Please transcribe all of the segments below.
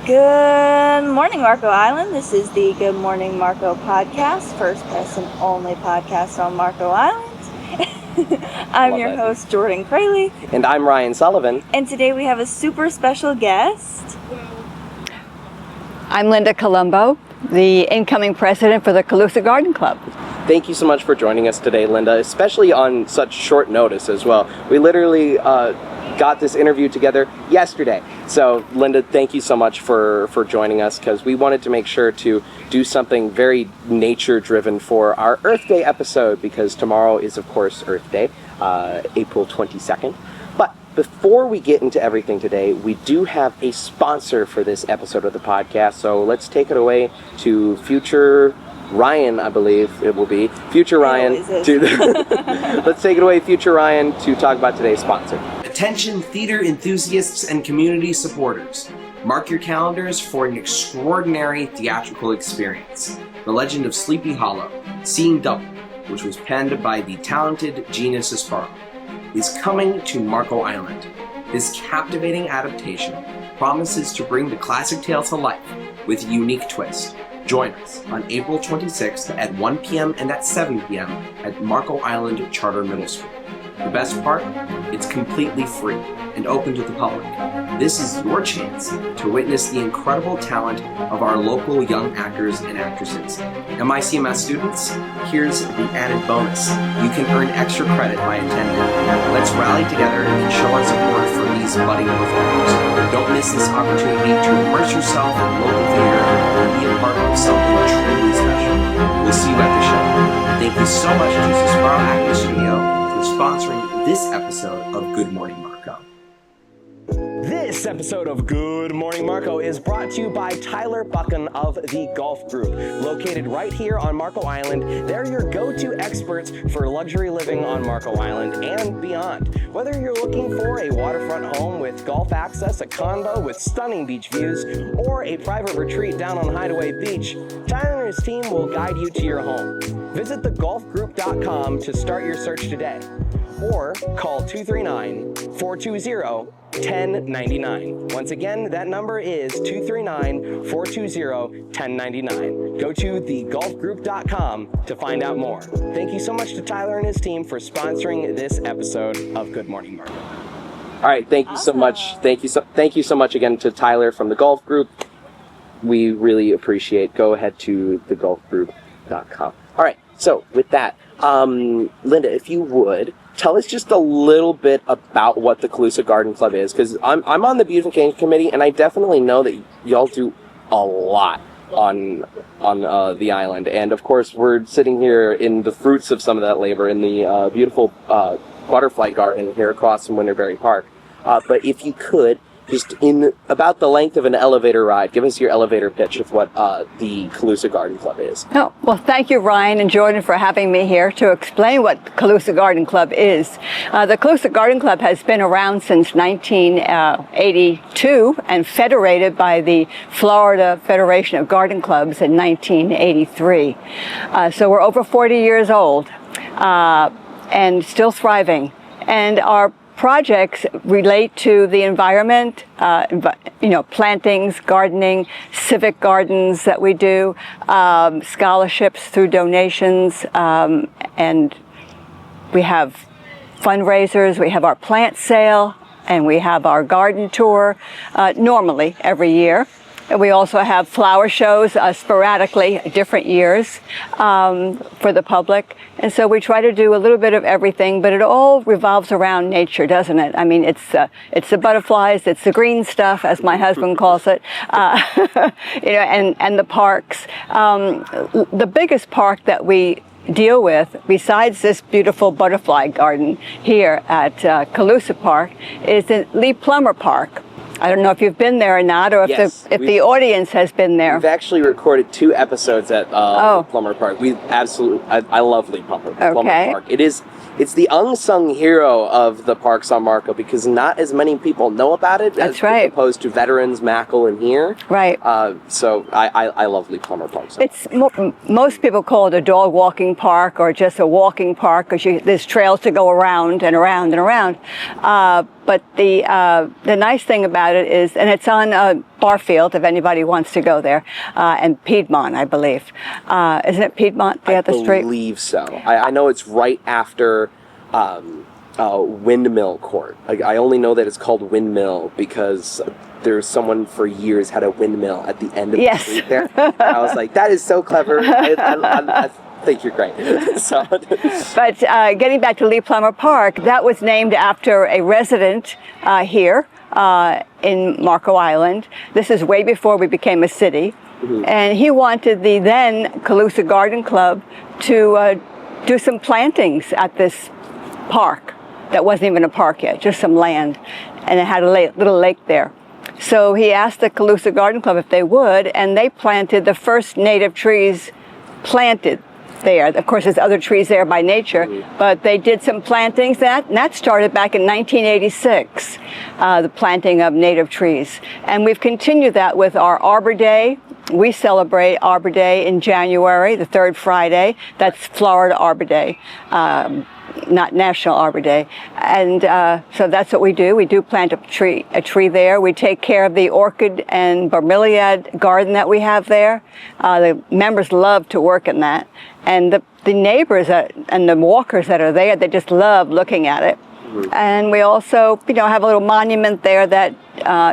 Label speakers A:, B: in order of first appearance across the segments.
A: Good morning, Marco Island. This is the Good Morning Marco podcast, first press and only podcast on Marco Island. I'm your host, Jordan Kraley.
B: And I'm Ryan Sullivan.
A: And today we have a super special guest.
C: I'm Linda Colombo, the incoming president for the Calusa Garden Club.
B: Thank you so much for joining us today, Linda, especially on such short notice as well. We literally got this interview together yesterday. So, Linda, thank you so much for joining us, because we wanted to make sure to do something very nature-driven for our Earth Day episode, because tomorrow is, of course, Earth Day, April 22nd. But before we get into everything today, we do have a sponsor for this episode of the podcast, so let's take it away to future Ryan, I believe it will be. Future Ryan. Let's take it away, Future Ryan, to talk about today's sponsor.
D: Attention theater enthusiasts and community supporters. Mark your calendars for an extraordinary theatrical experience. The Legend of Sleepy Hollow, Seeing Double, which was penned by the talented Gina Cisparo, is coming to Marco Island. This captivating adaptation promises to bring the classic tale to life with a unique twist. Join us on April 26th at 1 p.m. and at 7 p.m. at Marco Island Charter Middle School. The best part? It's completely free and open to the public. This is your chance to witness the incredible talent of our local young actors and actresses. MICMS students, here's the added bonus. You can earn extra credit by attending. Let's rally together and show our support for these budding performers. Don't miss this opportunity to immerse yourself in local theater and be a part of something truly special. We'll see you at the show. Thank you so much to Cisparo Acting Studio for sponsoring this episode of Good Morning Marco.
B: This episode of Good Morning Marco is brought to you by Tyler Buchan of the Golf Group. Located right here on Marco Island, they're your go-to experts for luxury living on Marco Island and beyond. Whether you're looking for a waterfront home with golf access, a condo with stunning beach views, or a private retreat down on Hideaway Beach, Tyler and his team will guide you to your home. Visit thegolfgroup.com to start your search today, or call 239-420-1099. Once again, that number is 239-420-1099. Go to thegolfgroup.com to find out more. Thank you so much to Tyler and his team for sponsoring this episode of Good Morning Marco. All right, thank you so much. Thank you so much again to Tyler from the Golf Group. We really appreciate. Go ahead to thegolfgroup.com. All right, so with that, Linda, if you would, tell us just a little bit about what the Calusa Garden Club is, because I'm on the beautifying committee, and I definitely know that y'all do a lot on the island. And of course, we're sitting here in the fruits of some of that labor in the beautiful butterfly garden here across from Winterberry Park. But if you could, just in about the length of an elevator ride, give us your elevator pitch of what the Calusa Garden Club is.
C: Oh, well, thank you, Ryan and Jordan, for having me here to explain what the Calusa Garden Club is. The Calusa Garden Club has been around since 1982 and federated by the Florida Federation of Garden Clubs in 1983. So we're over 40 years old and still thriving. And our projects relate to the environment, plantings, gardening, civic gardens that we do, scholarships through donations, and we have fundraisers, we have our plant sale, and we have our garden tour normally every year. And we also have flower shows sporadically, different years, for the public. And so we try to do a little bit of everything, but it all revolves around nature, doesn't it? I mean, it's the butterflies, it's the green stuff, as my husband calls it, and the parks. The biggest park that we deal with, besides this beautiful butterfly garden here at Calusa Park, is in Lee Plummer Park. I don't know if you've been there or not, or if the audience has been there.
B: We've actually recorded 2 episodes at Plummer Park. I love Lee Plummer Park. It's the unsung hero of the parks on Marco, because not as many people know about it.
C: That's right.
B: As opposed to Veterans, Mackle, and here.
C: Right.
B: So I love Lee Plummer Park. So.
C: Most people call it a dog walking park or just a walking park, because there's trails to go around and around and around. But the nice thing about it is, and it's on Barfield, if anybody wants to go there, and Piedmont, I believe. Isn't it Piedmont, the other street?
B: I believe so. I know it's right after Windmill Court. I only know that it's called Windmill because there's someone for years had a windmill at the end of the street there. And I was like, that is so clever. I think you're great.
C: But getting back to Lee Plummer Park, that was named after a resident here in Marco Island. This is way before we became a city. Mm-hmm. And he wanted the then Calusa Garden Club to do some plantings at this park. That wasn't even a park yet, just some land. And it had a little lake there. So he asked the Calusa Garden Club if they would, and they planted the first native trees planted there. Of course, there's other trees there by nature, but they did some plantings. And that started back in 1986, the planting of native trees. And we've continued that with our Arbor Day. We celebrate Arbor Day in January, the third Friday. That's Florida Arbor Day, not National Arbor Day. And so that's what we do. We do plant a tree there. We take care of the orchid and bromeliad garden that we have there. The members love to work in that. And the neighbors and the walkers that are there, they just love looking at it. Mm-hmm. And we also, have a little monument there that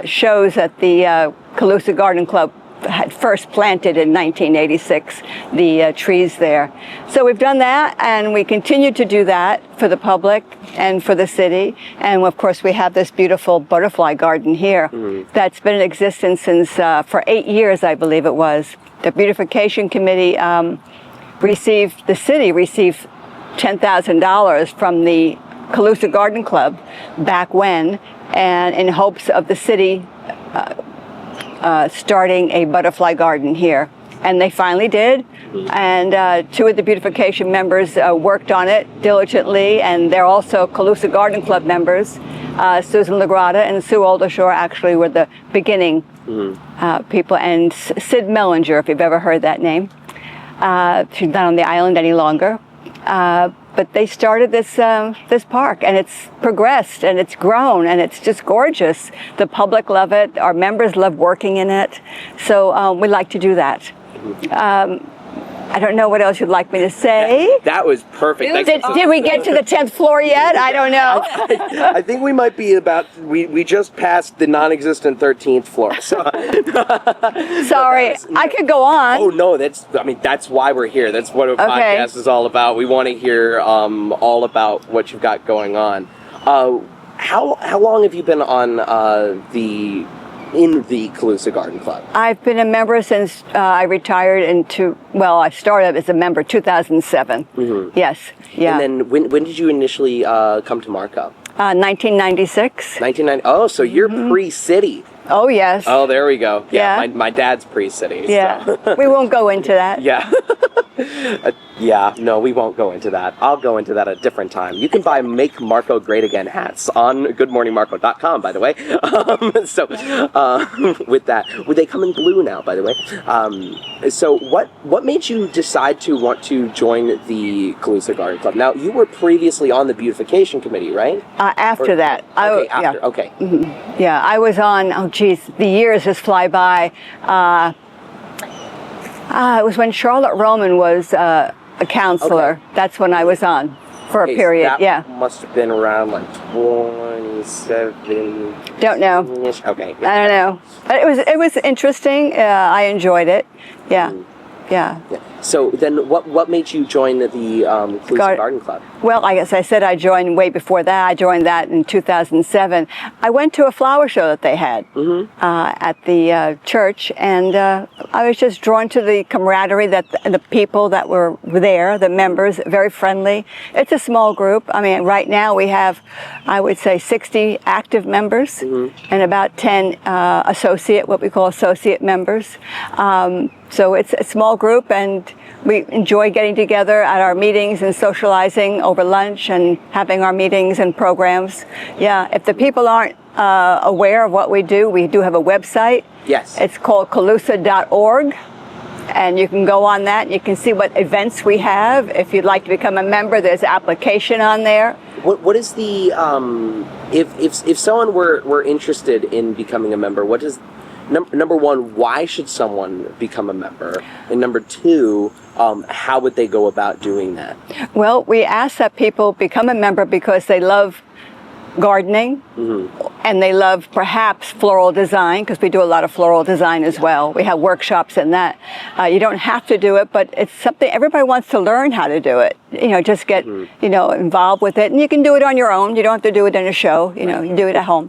C: shows that the Calusa Garden Club had first planted in 1986 the trees there. So we've done that, and we continue to do that for the public and for the city. And of course, we have this beautiful butterfly garden here that's been in existence since for 8 years, I believe it was. The beautification committee the city received $10,000 from the Calusa Garden Club back when, and in hopes of the city starting a butterfly garden here. And they finally did. And two of the beautification members worked on it diligently, and they're also Calusa Garden Club members. Susan Lagrada and Sue Oldershaw actually were the beginning people, and Sid Mellinger, if you've ever heard that name. She's not on the island any longer. But they started this park, and it's progressed, and it's grown, and it's just gorgeous. The public love it. Our members love working in it. So we like to do that. I don't know what else you'd like me to say.
B: That was perfect.
C: Did we get to the 10th floor yet? I don't know.
B: I think we might be we just passed the non-existent 13th floor. So.
C: Sorry, I could go on.
B: Oh no, that's why we're here. That's what a podcast is all about. We want to hear all about what you've got going on. How long have you been on in the Calusa Garden Club?
C: I've been a member since I retired I started as a member 2007. Mm-hmm. Yes, yeah.
B: And then when did you initially come to Marco?
C: 1996.
B: 1990. Oh, so you're pre-city.
C: Oh, yes.
B: Oh, there we go. Yeah. My dad's pre-city.
C: Yeah.
B: So.
C: We won't go into that.
B: Yeah. No, we won't go into that. I'll go into that at a different time. You can buy Make Marco Great Again hats on goodmorningmarco.com, by the way. With that, would they come in blue now, by the way? So what made you decide to want to join the Calusa Garden Club? Now, you were previously on the beautification committee, right?
C: After that.
B: Okay, after.
C: Yeah.
B: Okay.
C: Mm-hmm. Yeah, I was on, the years just fly by. It was when Charlotte Roman was a counselor. Okay. That's when I was on for a period.
B: That must have been around like 27.
C: Don't know.
B: Okay.
C: I don't know. But it was interesting. I enjoyed it. Yeah. Yeah.
B: So then what made you join the Calusa Garden Club?
C: Well, as I said, I joined way before that. I joined that in 2007. I went to a flower show that they had at the church, and I was just drawn to the camaraderie that the people that were there, the members, very friendly. It's a small group. I mean, right now we have, I would say, 60 active members and about 10 what we call associate members. So it's a small group, and we enjoy getting together at our meetings and socializing over lunch and having our meetings and programs. Yeah, if the people aren't aware of what we do have a website.
B: Yes.
C: It's called calusa.org. And you can go on that and you can see what events we have. If you'd like to become a member, there's an application on there.
B: What is the if someone were interested in becoming a member, what is number one, why should someone become a member? And number two, how would they go about doing that?
C: Well, we ask that people become a member because they love gardening, and they love perhaps floral design, because we do a lot of floral design as well. We have workshops in that. You don't have to do it, but it's something everybody wants to learn how to do it. Just get involved with it, and you can do it on your own. You don't have to do it in a show. You can do it at home.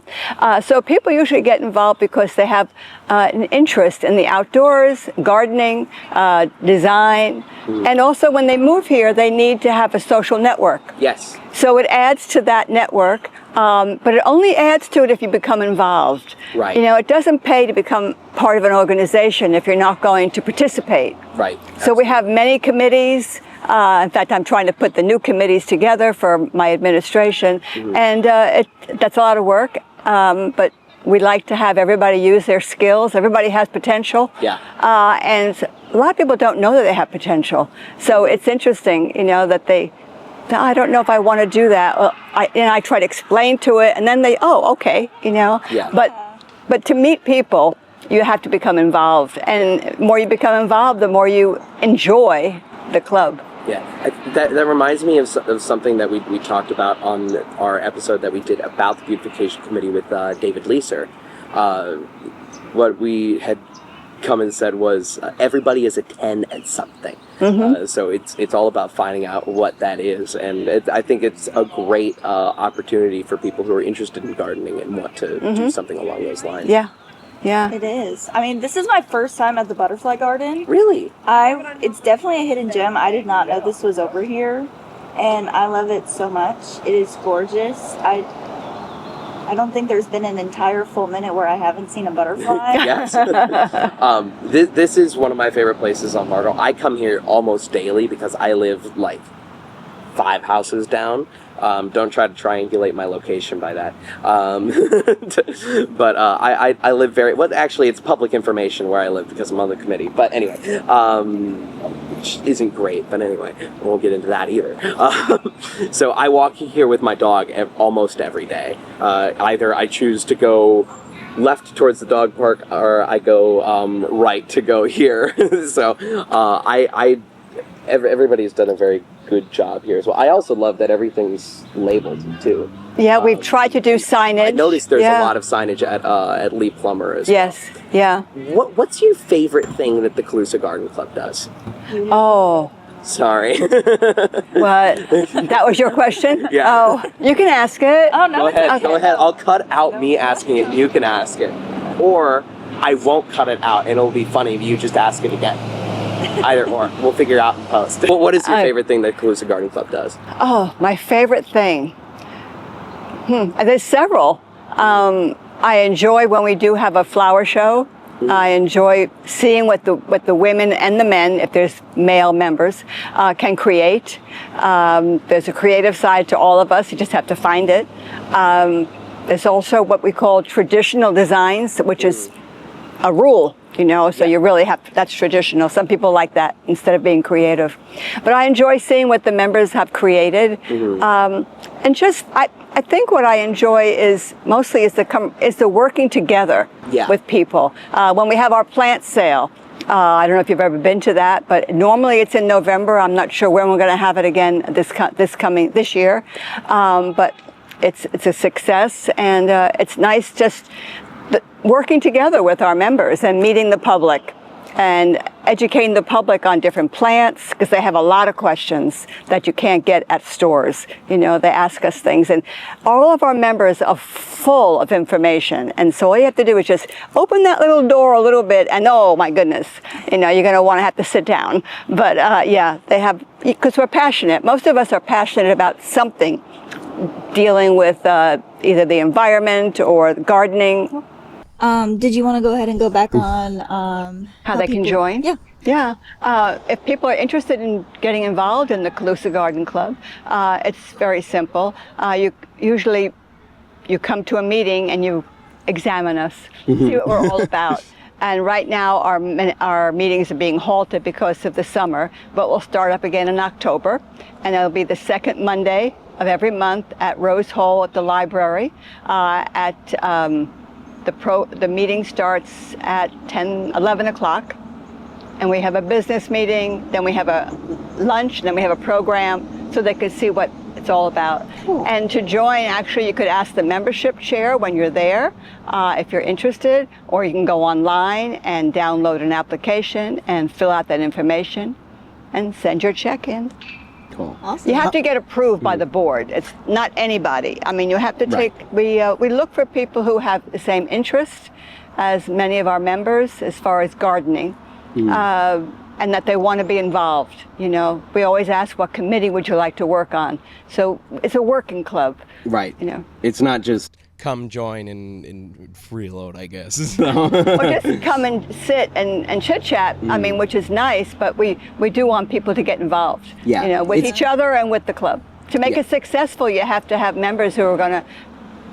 C: So people usually get involved because they have an interest in the outdoors, gardening, design, and also when they move here, they need to have a social network.
B: Yes.
C: So it adds to that network, but it only adds to it if you become involved.
B: Right.
C: It doesn't pay to become part of an organization if you're not going to participate.
B: Right.
C: So we have many committees. In fact, I'm trying to put the new committees together for my administration, and that's a lot of work, but we like to have everybody use their skills. Everybody has potential.
B: Yeah.
C: And a lot of people don't know that they have potential. So it's interesting, that I don't know if I want to do that. Well, I try to explain to it, and then okay,
B: Yeah.
C: But to meet people, you have to become involved, and the more you become involved, the more you enjoy the club.
B: Yeah, that reminds me of something that we talked about on our episode that we did about the beautification committee with David Leeser. What we had come and said was everybody is a 10 at something. So it's all about finding out what that is, and I think it's a great opportunity for people who are interested in gardening and want to do something along those lines.
C: Yeah. Yeah.
A: It is. I mean, this is my first time at the butterfly garden.
B: Really?
A: It's definitely a hidden gem. I did not know this was over here, and I love it so much. It is gorgeous. I don't think there's been an entire full minute where I haven't seen a butterfly.
B: Yes. This is one of my favorite places on Margot. I come here almost daily because I live like 5 houses down. Don't try to triangulate my location by that. But I live actually it's public information where I live because I'm on the committee. But anyway, which isn't great, but anyway, we won't get into that either. So I walk here with my dog almost every day. Either I choose to go left towards the dog park or I go right to go here. So everybody's done a very good job here as well. I also love that everything's labeled too.
C: Yeah, we've tried to do signage.
B: I noticed there's a lot of signage at Lee Plummer as well.
C: Yes, yeah.
B: What's your favorite thing that the Calusa Garden Club does?
C: Oh.
B: Sorry.
C: What? That was your question?
B: Yeah.
C: Oh, you can ask it.
A: Oh, no.
B: Go ahead. I'll cut out me asking it. You can ask it. Or I won't cut it out, and it'll be funny if you just ask it again. Either or. We'll figure out in post. What is your favorite thing that Calusa Garden Club does?
C: Oh, my favorite thing. There's several. I enjoy when we do have a flower show. I enjoy seeing what the women and the men, if there's male members, can create. There's a creative side to all of us. You just have to find it. There's also what we call traditional designs, which is a rule. So you really have that's traditional. Some people like that instead of being creative. But I enjoy seeing what the members have created. And just, I think what I enjoy is mostly the working together with people. When we have our plant sale, I don't know if you've ever been to that, but normally it's in November. I'm not sure when we're going to have it again this year. But it's a success, and it's nice just working together with our members and meeting the public and educating the public on different plants, because they have a lot of questions that you can't get at stores. They ask us things, and all of our members are full of information, and so all you have to do is just open that little door a little bit, and oh my goodness, you're going to want to have to sit down. But they have, because we're passionate. Most of us are passionate about something dealing with either the environment or gardening.
A: Did you want to go ahead and go back on
C: how they can join?
A: Yeah.
C: Yeah. If people are interested in getting involved in the Calusa Garden Club, it's very simple. You come to a meeting and you examine us, see what we're all about. And right now our meetings are being halted because of the summer, but we'll start up again in October. And it'll be the second Monday of every month at Rose Hall at the library. The meeting starts at 11 o'clock. And we have a business meeting, then we have a lunch, then we have a program so they can see what it's all about. Cool. And to join, actually, you could ask the membership chair when you're there if you're interested, or you can go online and download an application and fill out that information and send your check in.
B: Cool.
C: Awesome. You have to get approved by the board. It's not anybody. I mean, you have to take, we look for people who have the same interests as many of our members as far as gardening. And that they want to be involved. You know, we always ask, what committee would you like to work on? So it's a working club.
B: Right.
C: You know,
B: it's not just come join and freeload, I guess.
C: Or just come and sit and chit chat. I mean, which is nice, but we do want people to get involved.
B: Yeah.
C: You know, with each other and with the club. To make it successful, you have to have members who are going to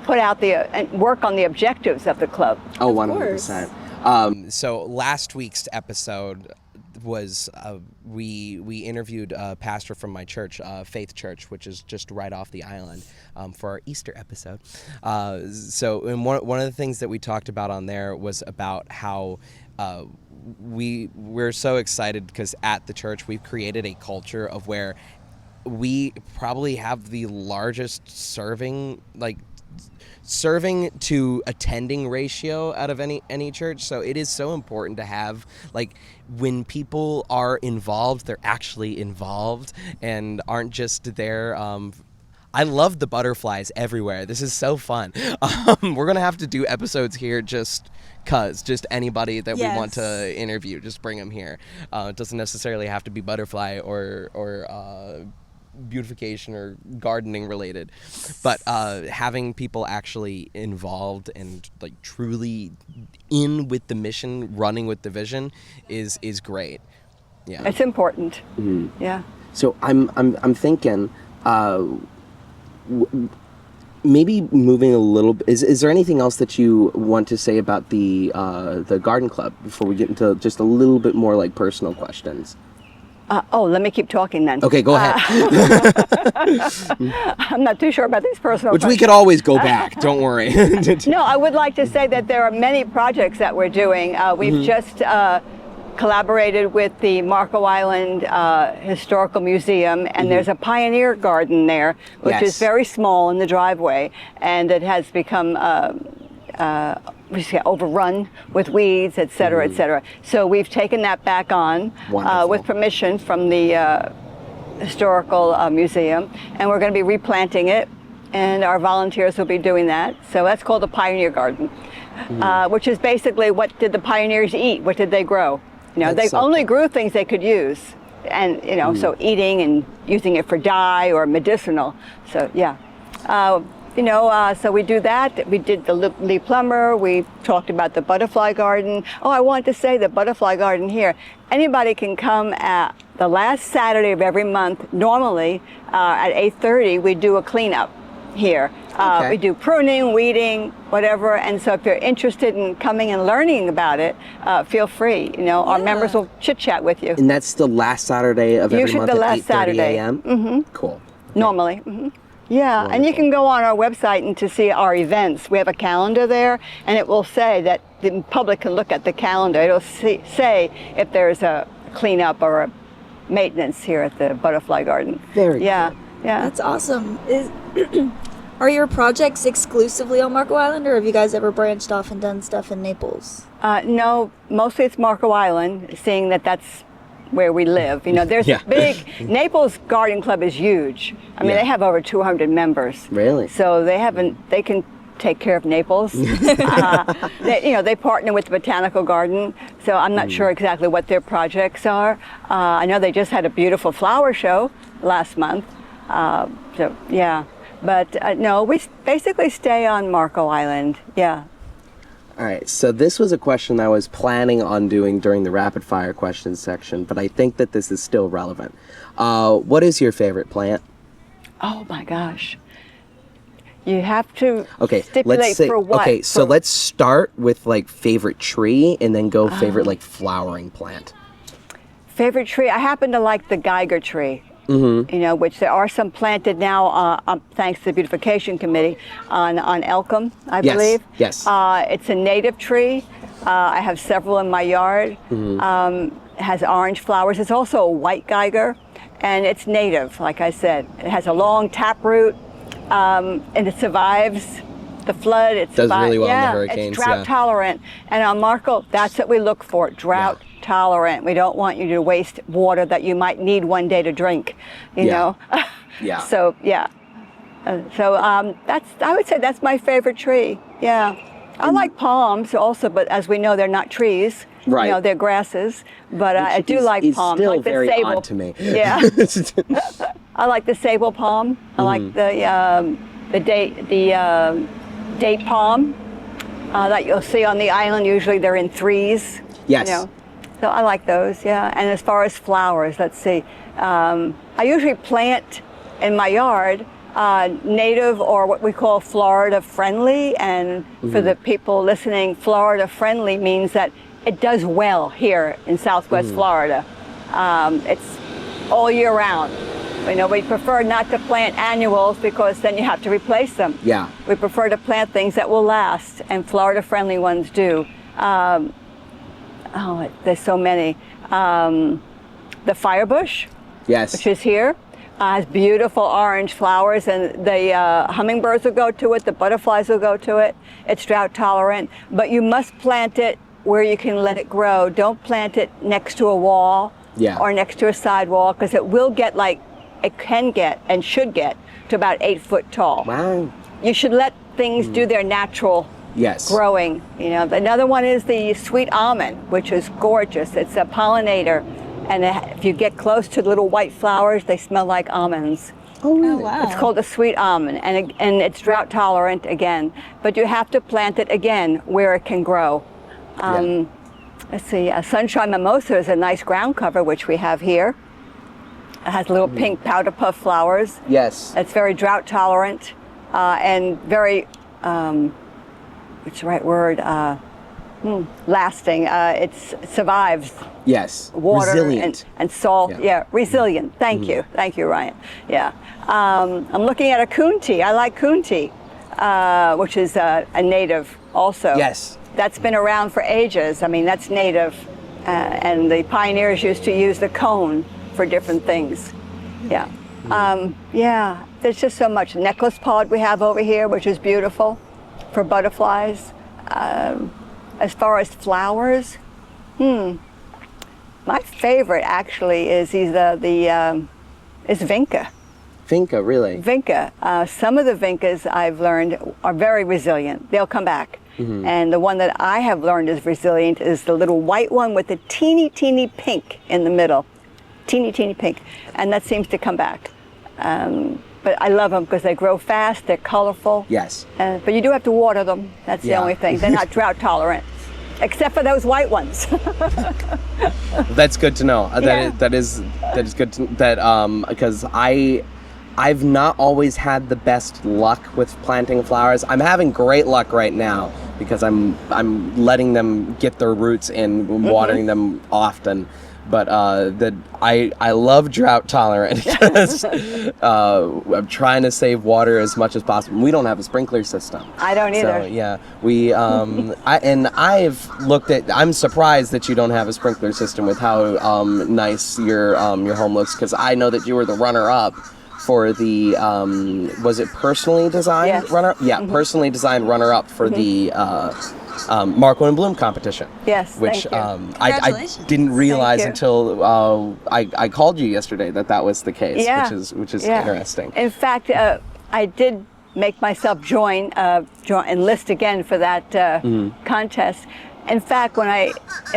C: put out and work on the objectives of the club.
B: Oh, 100%. So last week's episode was we interviewed a pastor from my church, Faith Church, which is just right off the island, for our Easter episode. And one of the things that we talked about on there was about how we're so excited because at the church we've created a culture of where we probably have the largest serving to attending ratio out of any church. So it is so important to have, like, when people are involved, they're actually involved and aren't just there. I love the butterflies everywhere. This is so fun. We're going to have to do episodes here just anybody that we want to interview, just bring them here. It doesn't necessarily have to be butterfly or beautification or gardening related, but having people actually involved and like truly in with the mission, running with the vision is great. Yeah,
C: it's important. Yeah.
B: So I'm thinking maybe moving a little bit. Is there anything else that you want to say about the garden club before we get into just a little bit more like personal questions?
C: Let me keep talking then.
B: Okay, go ahead.
C: I'm not too sure about these personal
B: Which
C: questions.
B: we could always go back, don't worry.
C: No, I would like to say that there are many projects that we're doing. We've just collaborated with the Marco Island Historical Museum, and there's a pioneer garden there, which is very small in the driveway, and it has become overrun with weeds, et cetera, et cetera. So we've taken that back on with permission from the Historical Museum, and we're going to be replanting it, and our volunteers will be doing that. So that's called a pioneer garden, which is basically, what did the pioneers eat? What did they grow? You know, they only grew things they could use, and you know, so eating and using it for dye or medicinal. So yeah. So we do that. We did the Lee Plummer. We talked about the butterfly garden. Oh, I wanted to say the butterfly garden here. Anybody can come at the last Saturday of every month. Normally at 8:30, we do a cleanup here. We do pruning, weeding, whatever. And so if you're interested in coming and learning about it, feel free. You know, our members will chit chat with you.
B: And that's the last Saturday of every month
C: the
B: at
C: last
B: 8:30
C: Saturday.
B: a.m.? Cool. Okay.
C: Normally. Yeah, wonderful. And you can go on our website and to see our events. We have a calendar there, and it will say that the public can look at the calendar. It'll say if there's a cleanup or a maintenance here at the butterfly garden.
B: Very cool.
C: Yeah.
E: That's awesome. Are your projects exclusively on Marco Island, or have you guys ever branched off and done stuff in Naples?
C: No, mostly it's Marco Island, seeing that that's where we live. You know, there's big, Naples Garden Club is huge. I mean, they have over 200 members.
B: Really?
C: So they can take care of Naples. They partner with the Botanical Garden, so I'm not sure exactly what their projects are. I know they just had a beautiful flower show last month. But no, we basically stay on Marco Island. Yeah.
B: All right, so this was a question I was planning on doing during the rapid fire questions section, but I think that this is still relevant. What is your favorite plant?
C: Oh my gosh. You have to
B: Okay,
C: stipulate
B: let's say.
C: for what.
B: Okay, so
C: For-
B: let's start with like favorite tree, and then go favorite like flowering plant.
C: Favorite tree, I happen to like the Geiger tree. You know, which there are some planted now, thanks to the beautification committee on Elcom, I
B: Yes,
C: believe.
B: yes.
C: It's a native tree. I have several in my yard. It has orange flowers. It's also a white Geiger, and it's native, like I said. It has a long taproot, and it survives the flood. It
B: Does really well in the
C: yeah,
B: hurricanes,
C: it's drought
B: yeah.
C: tolerant. And on Marco, that's what we look for, drought tolerant. We don't want you to waste water that you might need one day to drink, you know?
B: Yeah.
C: So, yeah. I would say that's my favorite tree. Yeah. I like palms also, but as we know, they're not trees.
B: Right.
C: You know, they're grasses. But I do
B: is-
C: like
B: is
C: palms.
B: still
C: I like the
B: very
C: sable.
B: odd to me.
C: Yeah. I like the sable palm. I like the date palm that you'll see on the island. Usually they're in threes.
B: Yes.
C: You know? So I like those, yeah. And as far as flowers, let's see. I usually plant in my yard native or what we call Florida friendly. And for the people listening, Florida friendly means that it does well here in Southwest Florida. It's all year round. You know, we prefer not to plant annuals because then you have to replace them.
B: Yeah.
C: We prefer to plant things that will last, and Florida friendly ones do. There's so many. The firebush,
B: Yes.
C: which is here, has beautiful orange flowers, and the hummingbirds will go to it, the butterflies will go to it. It's drought tolerant, but you must plant it where you can let it grow. Don't plant it next to a wall or next to a sidewall, because it will get it can get and should get to about 8 foot tall.
B: Wow.
C: You should let things do their natural growing. You know, another one is the sweet almond, which is gorgeous. It's a pollinator, and if you get close to the little white flowers, they smell like almonds.
B: Oh, really?
E: Oh, wow.
C: It's called a sweet almond, and it's drought tolerant again, but you have to plant it again where it can grow. Let's see, sunshine mimosa is a nice ground cover, which we have here. It has little pink powder puff flowers.
B: Yes.
C: It's very drought tolerant and very, what's the right word? Lasting. It survives
B: Yes.
C: water
B: Resilient.
C: and salt. Yeah, resilient. Thank you. Thank you, Ryan. Yeah. I'm looking at a coontie. I like coontie, which is a native also.
B: Yes.
C: That's been around for ages. I mean, that's native. And the pioneers used to use the cone for different things. Yeah. There's just so much. Necklace pod we have over here, which is beautiful for butterflies. As far as flowers, my favorite actually is vinca.
B: Vinca, really?
C: Vinca. Some of the vincas I've learned are very resilient. They'll come back. And the one that I have learned is resilient is the little white one with the teeny pink in the middle. Teeny pink. And that seems to come back. But I love them because they grow fast, they're colorful.
B: Yes.
C: But you do have to water them. That's the only thing. They're not drought tolerant, except for those white ones.
B: That's good to know. That is good to because I've not always had the best luck with planting flowers. I'm having great luck right now because I'm letting them get their roots in, watering them often. But I love drought tolerant because I'm trying to save water as much as possible. We don't have a sprinkler system.
C: I don't either.
B: So yeah, we I've looked at. I'm surprised that you don't have a sprinkler system with how nice your home looks, because I know that you were the runner-up for the was it personally designed runner? Yeah, personally designed runner-up for the Marco and Bloom competition.
C: Yes,
B: which
C: thank you.
B: I didn't realize until I called you yesterday that was the case.
C: Yeah.
B: which is interesting.
C: In fact, I did make myself enlist again for that contest. In fact,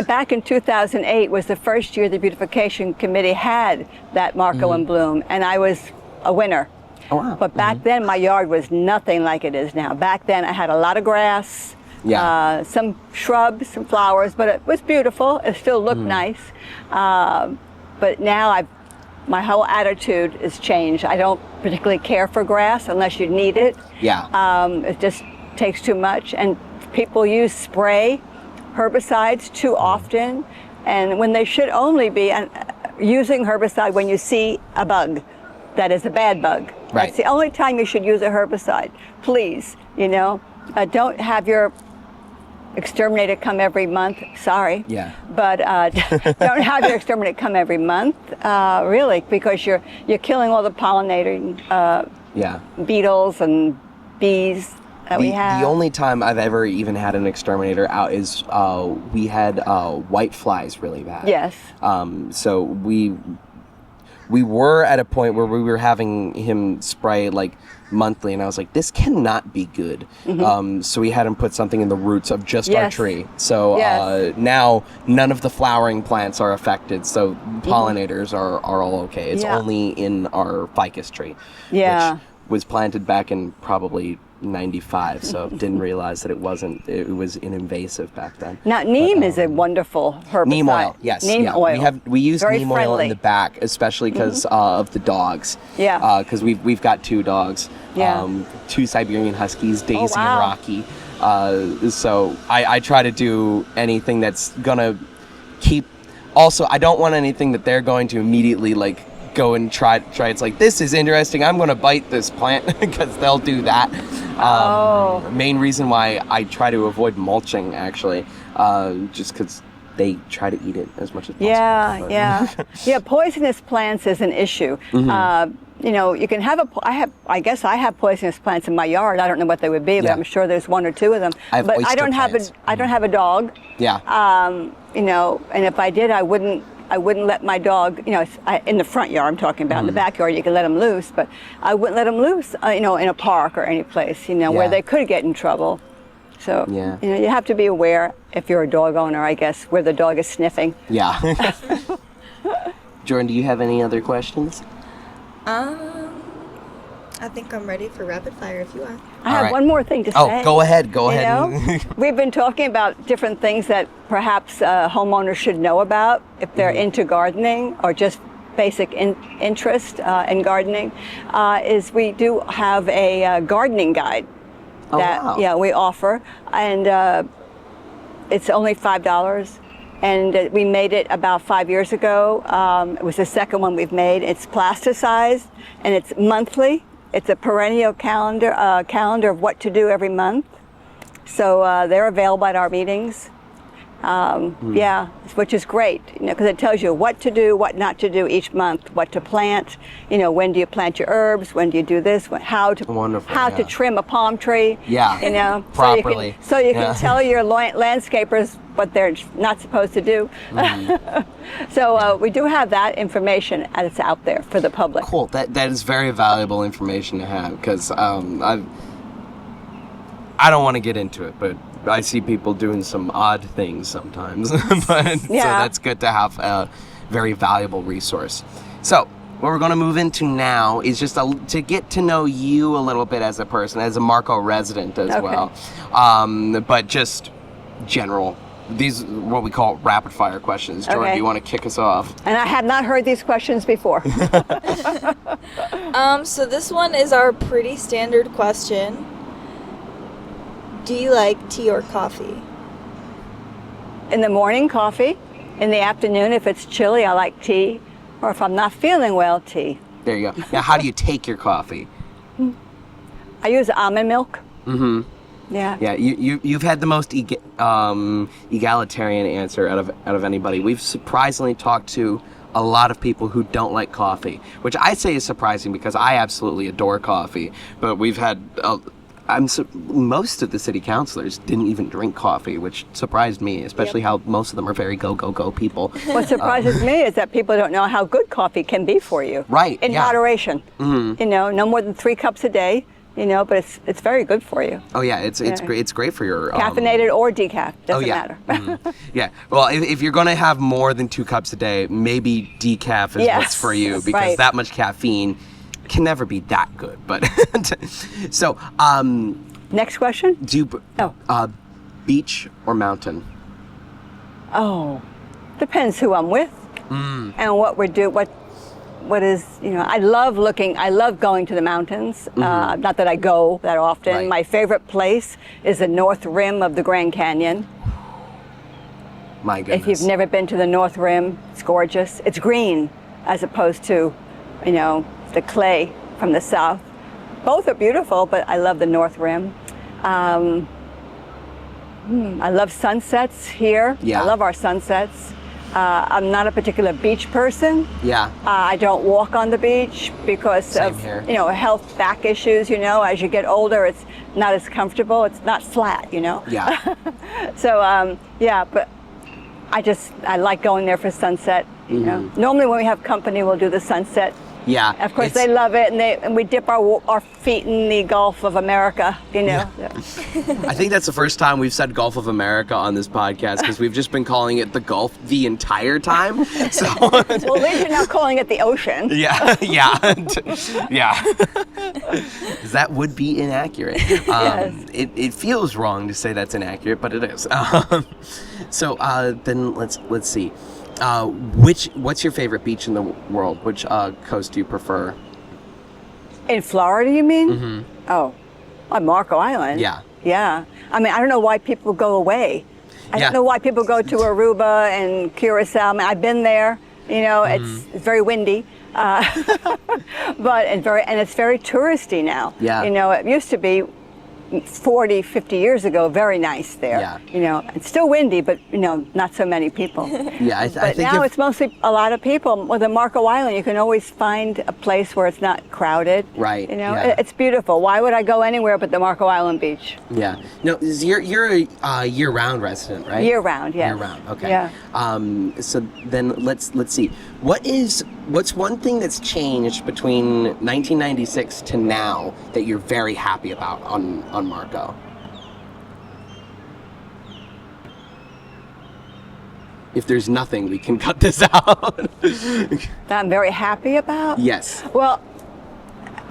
C: back in 2008 was the first year the beautification committee had that Marco and Bloom, and I was a winner.
B: Oh, wow.
C: But back then my yard was nothing like it is now. Back then I had a lot of grass, some shrubs, some flowers, but it was beautiful. It still looked nice. But now I've my whole attitude has changed. I don't particularly care for grass unless you need it.
B: Yeah.
C: It just takes too much, and people use spray herbicides too often, and when they should only be using herbicide when you see a bug that is a bad bug.
B: Right.
C: That's the only time you should use a herbicide. Please, don't have your exterminator come every month. Sorry.
B: Yeah.
C: But don't have your exterminator come every month, really, because you're killing all the pollinating beetles and bees that we have.
B: The only time I've ever even had an exterminator out is we had white flies really bad.
C: Yes.
B: So we were at a point where we were having him spray like monthly, and I was like, this cannot be good. So we had him put something in the roots of just our tree. So now none of the flowering plants are affected. So pollinators are all okay. It's only in our ficus tree, which was planted back in probably 95, so didn't realize that it was an invasive back then.
C: Now neem is a wonderful herbicide.
B: Neem oil, yes.
C: Neem oil.
B: We use
C: Very
B: neem
C: friendly.
B: oil in the back, especially because of the dogs.
C: Yeah.
B: Because we've got 2 dogs.
C: Yeah.
B: 2 Siberian Huskies, Daisy
C: wow.
B: and Rocky. So I try to do anything that's gonna keep. Also, I don't want anything that they're going to immediately like go and try. It's like, this is interesting, I'm going to bite this plant, because they'll do that. Main reason why I try to avoid mulching, actually, just because they try to eat it as much as possible.
C: Yeah, poisonous plants is an issue. You can have I guess I have poisonous plants in my yard. I don't know what they would be, but I'm sure there's 1 or 2 of them.
B: I have oyster plants.
C: I don't have a dog.
B: Yeah.
C: And if I did, I wouldn't let my dog, in the front yard I'm talking about. In the backyard you can let him loose, but I wouldn't let him loose, in a park or any place, where they could get in trouble. So, you have to be aware, if you're a dog owner, I guess, where the dog is sniffing.
B: Yeah. Jordan, do you have any other questions?
E: I think I'm ready for rapid fire if you are.
C: I have one more thing to say.
B: Oh, go ahead.
C: We've been talking about different things that perhaps homeowners should know about if they're into gardening or just basic interest in gardening. Is we do have a gardening guide that we offer, and it's only $5. And we made it about 5 years ago. It was the second one we've made. It's plasticized, and it's monthly. It's a perennial calendar of what to do every month. So they're available at our meetings. Which is great, because it tells you what to do, what not to do each month, what to plant. When do you plant your herbs? When do you do this? How to trim a palm tree?
B: Yeah. Properly.
C: So you can tell your landscapers what they're not supposed to do. So we do have that information, and it's out there for the public.
B: Cool. That is very valuable information to have, because I don't want to get into it, but I see people doing some odd things sometimes. So that's good to have a very valuable resource. So what we're going to move into now is just to get to know you a little bit as a person, as a Marco resident as well. But just general. These are what we call rapid fire questions. Jordan, do you want to kick us off?
C: And I have not heard these questions before.
E: So this one is our pretty standard question. Do you like tea or coffee?
C: In the morning, coffee. In the afternoon, if it's chilly, I like tea. Or if I'm not feeling well, tea.
B: There you go. Now, how do you take your coffee?
C: I use almond milk.
B: Mm-hmm.
C: Yeah.
B: Yeah, you've had the most egalitarian answer out of anybody. We've surprisingly talked to a lot of people who don't like coffee, which I say is surprising because I absolutely adore coffee. But we've had most of the city councilors didn't even drink coffee, which surprised me, especially how most of them are very go people.
C: What surprises me is that people don't know how good coffee can be for you.
B: Right.
C: In moderation.
B: Mm-hmm.
C: No more than 3 cups a day. But it's very good for you.
B: Oh yeah, it's great. It's great for your
C: caffeinated or decaf, doesn't matter.
B: Mm-hmm. Yeah. Well, if you're going to have more than 2 cups a day, maybe decaf is what's for you, because that much caffeine can never be that good. But so
C: next question.
B: Do you beach or mountain?
C: Oh, depends who I'm with and what we're doing. what is, I love going to the mountains. Not that I go that often.
B: Right.
C: My favorite place is the north rim of the Grand Canyon.
B: My goodness.
C: If you've never been to the north rim, it's gorgeous. It's green as opposed to, the clay from the south. Both are beautiful, but I love the north rim. I love sunsets here.
B: Yeah.
C: I love our sunsets. I'm not a particular beach person.
B: Yeah.
C: I don't walk on the beach because
B: Same
C: of
B: here.
C: health back issues. As you get older, it's not as comfortable. It's not flat.
B: Yeah.
C: So but I like going there for sunset. Normally when we have company, we'll do the sunset.
B: Yeah.
C: Of course, they love it, and we dip our feet in the Gulf of America.
B: Yeah. I think that's the first time we've said Gulf of America on this podcast because we've just been calling it the Gulf the entire time. So.
C: Well, at least you're not calling it the ocean.
B: Yeah. Yeah. That would be inaccurate.
C: Yes.
B: It feels wrong to say that's inaccurate, but it is. So then let's see. What's your favorite beach in the world? Which coast do you prefer?
C: In Florida, you mean?
B: Mm-hmm.
C: Oh, on Marco Island.
B: Yeah.
C: Yeah. I mean, I don't know why people go away. I don't know why people go to Aruba and Curacao. I mean, I've been there. It's very windy, but it's very touristy now.
B: Yeah.
C: It used to be 40, 50 years ago, very nice there.
B: Yeah.
C: It's still windy, but not so many people.
B: Yeah, I
C: But
B: think
C: now it's mostly a lot of people. With the Marco Island, you can always find a place where it's not crowded.
B: Right, yeah.
C: It's beautiful. Why would I go anywhere but the Marco Island beach?
B: Yeah. No, you're a year-round resident, right?
C: Year round, yes.
B: Year-round. Okay.
C: Yeah.
B: So then let's see. What's one thing that's changed between 1996 to now that you're very happy about on Marco? If there's nothing, we can cut this out.
C: That I'm very happy about?
B: Yes.
C: Well,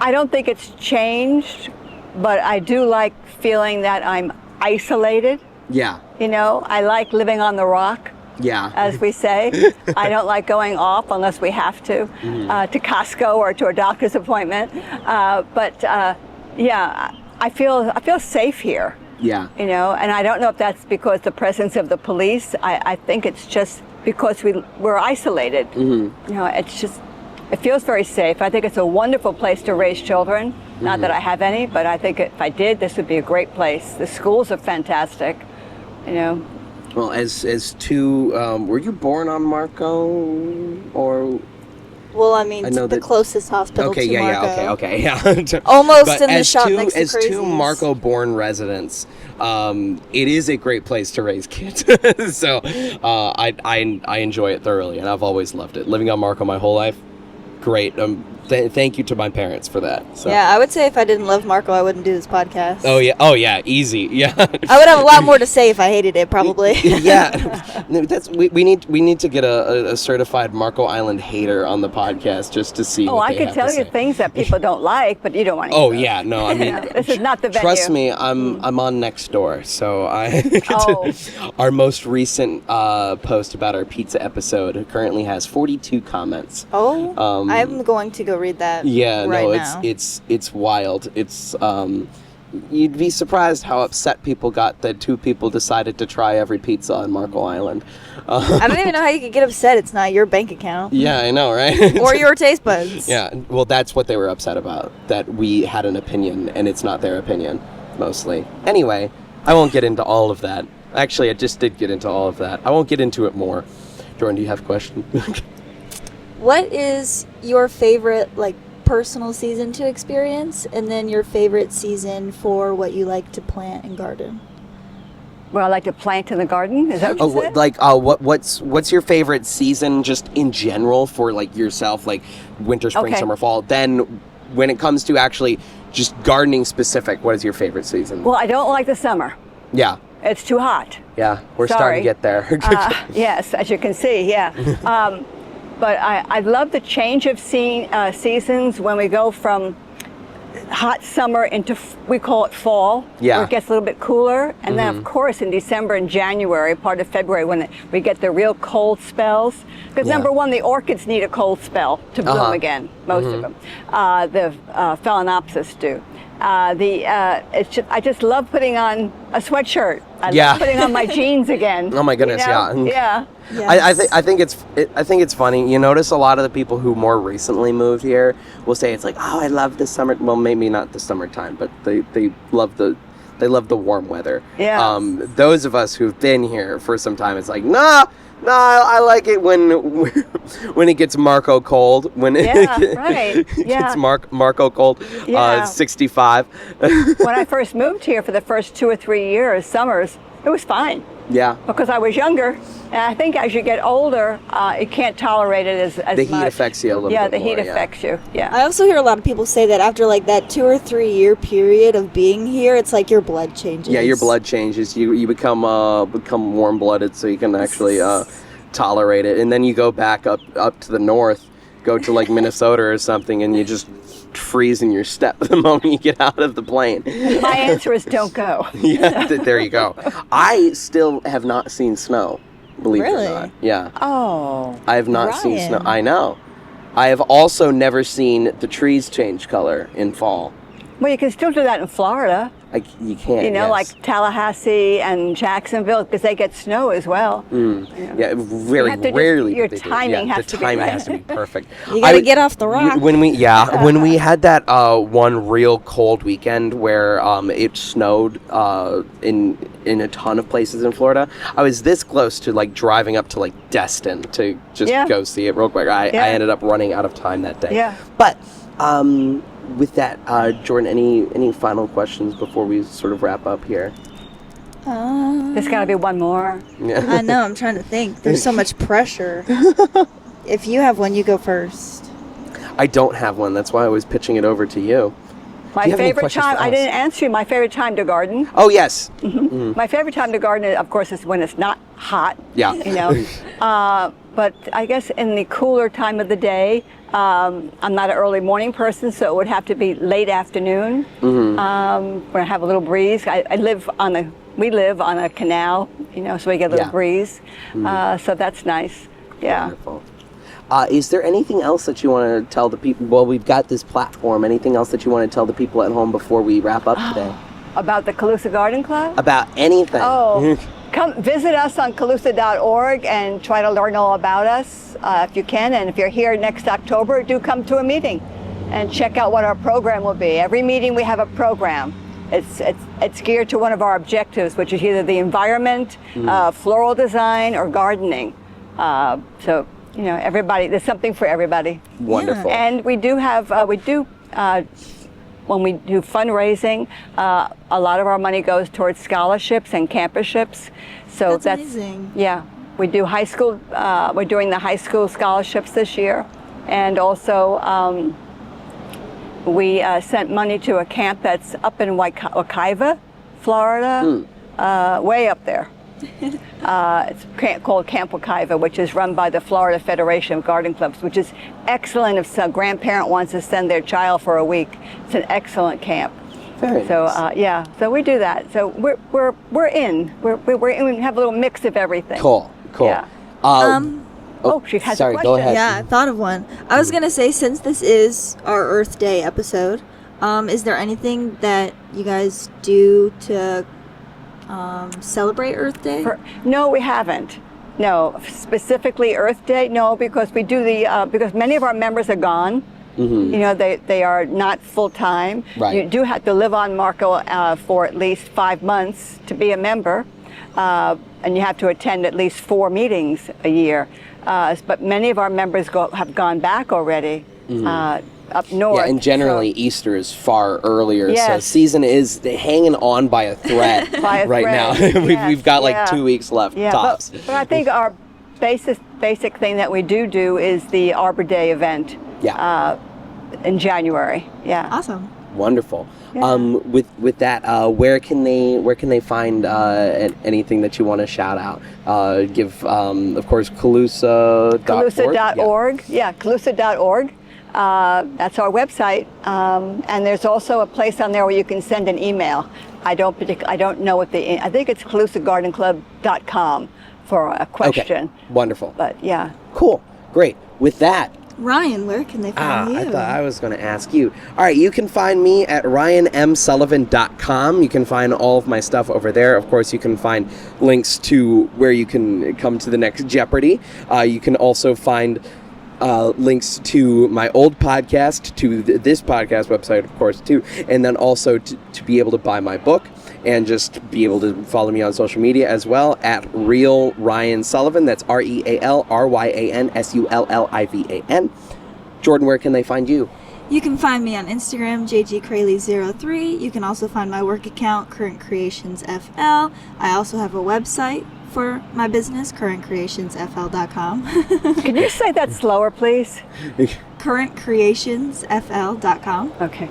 C: I don't think it's changed, but I do like feeling that I'm isolated.
B: Yeah.
C: I like living on the rock.
B: Yeah.
C: As we say. I don't like going off unless we have to Costco or to a doctor's appointment. I feel safe here.
B: Yeah.
C: And I don't know if that's because the presence of the police. I think it's just because we're isolated. It feels very safe. I think it's a wonderful place to raise children. Not that I have any, but I think if I did, this would be a great place. The schools are fantastic.
B: Well, as two, were you born on Marco, or?
E: Well, I mean,
B: I know
E: the
B: that-
E: closest hospital
B: Okay,
E: to
B: yeah,
E: Marco.
B: okay, yeah.
E: Almost
B: But
E: in the
B: as
E: shop
B: two,
E: next to
B: as two
E: Crazy's.
B: Marco-born residents, it is a great place to raise kids. So I enjoy it thoroughly, and I've always loved it. Living on Marco my whole life, great. Thank you to my parents for that. So.
E: Yeah, I would say if I didn't love Marco, I wouldn't do this podcast.
B: Oh yeah, easy. Yeah.
E: I would have a lot more to say if I hated it, probably.
B: Yeah, we need to get a certified Marco Island hater on the podcast just to see.
C: Oh,
B: what
C: I
B: they
C: could
B: have
C: tell
B: to
C: you
B: say.
C: things that people don't like, but you don't want to.
B: Oh yeah, no, I mean,
C: This is not the venue.
B: trust me, I'm on next door, so I.
C: Oh.
B: Our most recent post about our pizza episode currently has 42 comments.
E: Oh, I'm going to go read that.
B: Yeah,
E: right
B: no,
E: now.
B: it's wild. It's you'd be surprised how upset people got that two people decided to try every pizza on Marco Island.
E: I don't even know how you could get upset. It's not your bank account.
B: Yeah, I know, right?
E: Or your taste buds.
B: Yeah, well, that's what they were upset about, that we had an opinion and it's not their opinion, mostly. Anyway, I won't get into all of that. Actually, I just did get into all of that. I won't get into it more. Jordan, do you have a question?
E: What is your favorite, personal season to experience, and then your favorite season for what you like to plant and garden?
C: Well, I like to plant in the garden. Is that what you said?
B: What's your favorite season just in general for yourself, winter, spring,
C: Okay.
B: summer, fall? Then when it comes to actually just gardening specific, what is your favorite season?
C: Well, I don't like the summer.
B: Yeah.
C: It's too hot.
B: Yeah, we're
C: Sorry.
B: starting to get there.
C: Yes, as you can see, yeah. But I love the change of seasons when we go from hot summer into, we call it fall,
B: Yeah.
C: where it gets a little bit cooler. And then, of course, in December and January, part of February, when we get the real cold spells. Because
B: Yeah.
C: number one, the orchids need a cold spell to bloom again, most of them. The phalaenopsis do. It's just, I just love putting on a sweatshirt. I love putting on my jeans again.
B: Oh my goodness,
C: you know?
B: yeah.
C: Yeah.
B: I think it's funny. You notice a lot of the people who more recently moved here will say it's like, oh, I love the summer. Well, maybe not the summertime, but they love the warm weather.
C: Yeah.
B: Those of us who've been here for some time, it's like, nah, I like it when it gets Marco cold. When it
C: right.
B: gets Marco cold.
C: Yeah.
B: 65.
C: When I first moved here for the first 2 or 3 years, summers, it was fine.
B: Yeah.
C: Because I was younger. And I think as you get older, you can't tolerate it as much.
B: The heat affects you a little bit
C: Yeah, the
B: more,
C: heat affects you. Yeah.
E: I also hear a lot of people say that after like that 2 or 3 year period of being here, it's like your blood changes.
B: Yeah, your blood changes. You become warm blooded, so you can actually tolerate it. And then you go back up to the north, go to like Minnesota or something, and you just freeze in your step the moment you get out of the plane.
C: My answer is don't go.
B: Yeah, there you go. I still have not seen snow, believe it
E: Really?
B: or not. Yeah.
C: Oh.
B: I have not seen
E: Ryan.
B: snow. I know. I have also never seen the trees change color in fall.
C: Well, you can still do that in Florida.
B: You can't.
C: You know,
B: yes.
C: like Tallahassee and Jacksonville, because they get snow as well.
B: Yeah, very
C: have to just-
B: rarely.
C: your
B: do they do it.
C: timing
B: Yeah,
C: has
B: the
C: to be
B: timing
C: right.
B: has to be perfect.
E: You gotta get off the rock.
B: When we had that one real cold weekend where it snowed in a ton of places in Florida, I was this close to like driving up to like Destin to just go see it real quick. I ended up running out of time that day.
C: Yeah.
B: But with that, Jordan, any final questions before we sort of wrap up here?
C: There's got to be one more.
B: Yeah.
E: I know, I'm trying to think. There's so much pressure. If you have one, you go first.
B: I don't have one. That's why I was pitching it over to you.
C: My
B: Do you have any
C: favorite
B: questions
C: time,
B: for
C: I
B: us?
C: didn't answer you, my favorite time to garden.
B: Oh, yes.
C: My favorite time to garden, of course, is when it's not hot.
B: Yeah.
C: You know. But I guess in the cooler time of the day, I'm not an early morning person, so it would have to be late afternoon when I have a little breeze. We live on a canal, you know, so we get a little breeze. So that's nice. Yeah.
B: Wonderful. Is there anything else that you want to tell the people? Well, we've got this platform. Anything else that you want to tell the people at home before we wrap up today?
C: About the Calusa Garden Club?
B: About anything.
C: Oh, come visit us on calusa.org and try to learn all about us if you can. And if you're here next October, do come to a meeting and check out what our program will be. Every meeting we have a program. It's geared to one of our objectives, which is either the environment, floral design, or gardening. So, you know, everybody, there's something for everybody.
B: Wonderful.
C: And we do have, when we do fundraising, a lot of our money goes towards scholarships and camperships. So
E: That's amazing.
C: Yeah, we do high school, we're doing the high school scholarships this year. And also, we sent money to a camp that's up in Wekiva, Florida, way up there. It's called Camp Wekiva, which is run by the Florida Federation of Garden Clubs, which is excellent if some grandparent wants to send their child for a week. It's an excellent camp.
B: Very nice.
C: So we do that. So we're in. We're in. We have a little mix of everything.
B: Cool.
C: Yeah. She has
B: sorry,
C: a question.
B: go ahead.
E: Yeah, I thought of one. I was going to say, since this is our Earth Day episode, is there anything that you guys do to celebrate Earth Day?
C: No, we haven't. No, specifically Earth Day. No, because we do because many of our members are gone. You know, they are not full time.
B: Right.
C: You do have to live on Marco for at least 5 months to be a member, and you have to attend at least 4 meetings a year. But many of our members have gone back already. Up north.
B: Yeah, and generally Easter is far earlier, so
C: Yes.
B: season is hanging on by a thread right now. We've got like 2 weeks left, tops.
C: But I think our basic thing that we do is the Arbor Day event. In January. Yeah.
E: Awesome.
B: Wonderful.
C: Yeah.
B: With that, where can they find anything that you want to shout out? Give of course Calusa.org.
C: Calusa.org. Yeah, Calusa.org. That's our website. And there's also a place on there where you can send an email. I don't know what I think it's CalusaGardenClub.com for a question.
B: Okay. Wonderful.
C: But yeah.
B: Cool. Great. With that,
E: Ryan, where can they find you?
B: I thought I was going to ask you. All right, you can find me at ryanmsullivan.com. You can find all of my stuff over there. Of course, you can find links to where you can come to the next Jeopardy. You can also find links to my old podcast, to this podcast website, of course, too, and then also to be able to buy my book and just be able to follow me on social media as well at Real Ryan Sullivan. That's RealRyanSullivan. Jordan, where can they find you?
E: You can find me on Instagram, JGKraley03. You can also find my work account, Current Creations FL. I also have a website for my business, currentcreationsfl.com.
C: Can you say that slower, please?
E: currentcreationsfl.com.
C: Okay.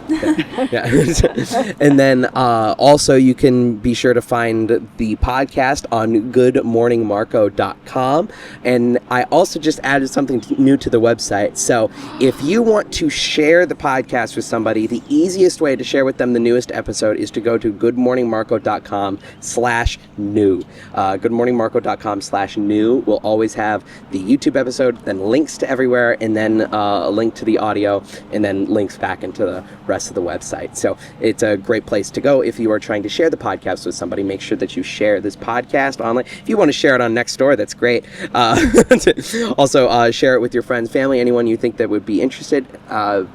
B: Yeah. And then also you can be sure to find the podcast on goodmorningmarco.com. And I also just added something new to the website. So if you want to share the podcast with somebody, the easiest way to share with them the newest episode is to go to goodmorningmarco.com/new. Goodmorningmarco.com/new will always have the YouTube episode, then links to everywhere, and then a link to the audio, and then links back into the rest of the website. So it's a great place to go if you are trying to share the podcast with somebody. Make sure that you share this podcast online. If you want to share it on Nextdoor, that's great. Also, share it with your friends, family, anyone you think that would be interested. And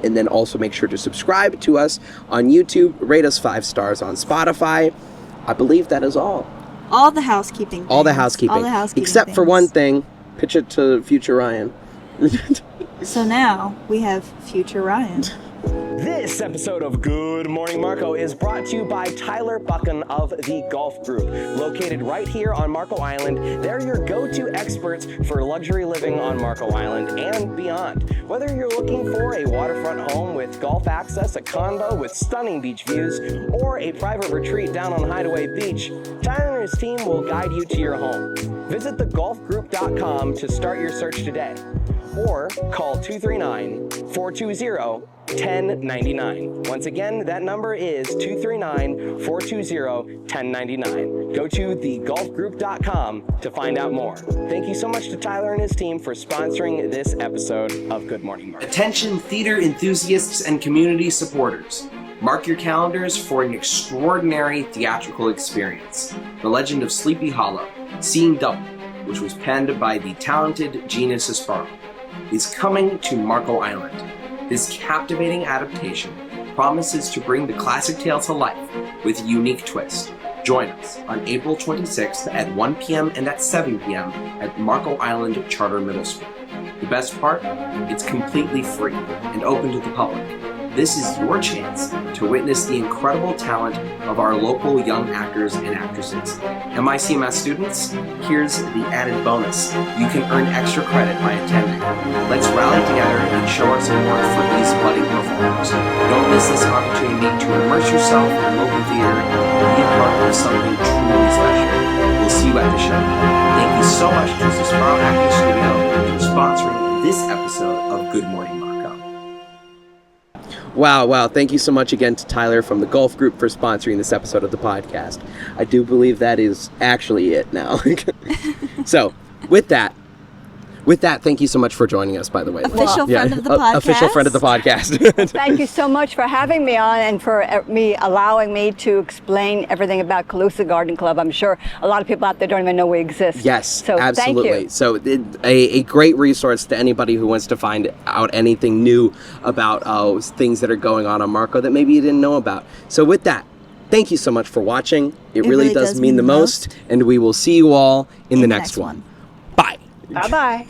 B: then also make sure to subscribe to us on YouTube. Rate us 5 stars on Spotify. I believe that is all.
E: All the housekeeping things.
B: All the housekeeping. Except for one thing. Pitch it to future Ryan.
E: So now we have future Ryan.
B: This episode of Good Morning Marco is brought to you by Tyler Buchan of the Golf Group. Located right here on Marco Island, they're your go-to experts for luxury living on Marco Island and beyond. Whether you're looking for a waterfront home with golf access, a condo with stunning beach views, or a private retreat down on Hideaway Beach, Tyler and his team will guide you to your home. Visit thegolfgroup.com to start your search today, or call 239-420-1099. Once again, that number is 239-420-1099. Go to thegolfgroup.com to find out more. Thank you so much to Tyler and his team for sponsoring this episode of Good Morning Marco.
D: Attention theater enthusiasts and community supporters. Mark your calendars for an extraordinary theatrical experience. The Legend of Sleepy Hollow, Seeing Double, which was penned by the talented Gina Sisbaro, is coming to Marco Island. This captivating adaptation promises to bring the classic tale to life with a unique twist. Join us on April 26th at 1 p.m. and at 7 p.m. at Marco Island Charter Middle School. The best part? It's completely free and open to the public. This is your chance to witness the incredible talent of our local young actors and actresses. MICMS students, here's the added bonus. You can earn extra credit by attending. Let's rally together and show our support for these budding performers. Don't miss this opportunity to immerse yourself in local theater and be a part of something truly special. We'll see you at the show. Thank you so much to the Sparrow Acting Studio for sponsoring this episode of Good Morning Marco.
B: Wow. Thank you so much again to Tyler from the Golf Group for sponsoring this episode of the podcast. I do believe that is actually it now. So, with that, thank you so much for joining us, by the way.
E: Official friend of the podcast.
B: Official friend of the podcast.
C: Thank you so much for having me on and for allowing me to explain everything about Calusa Garden Club. I'm sure a lot of people out there don't even know we exist.
B: Yes,
C: so
B: absolutely.
C: Thank you.
B: So a great resource to anybody who wants to find out anything new about things that are going on Marco that maybe you didn't know about. So with that, thank you so much for watching. It really does mean the most. And we will see you all in the next one. Bye.
C: Bye-bye.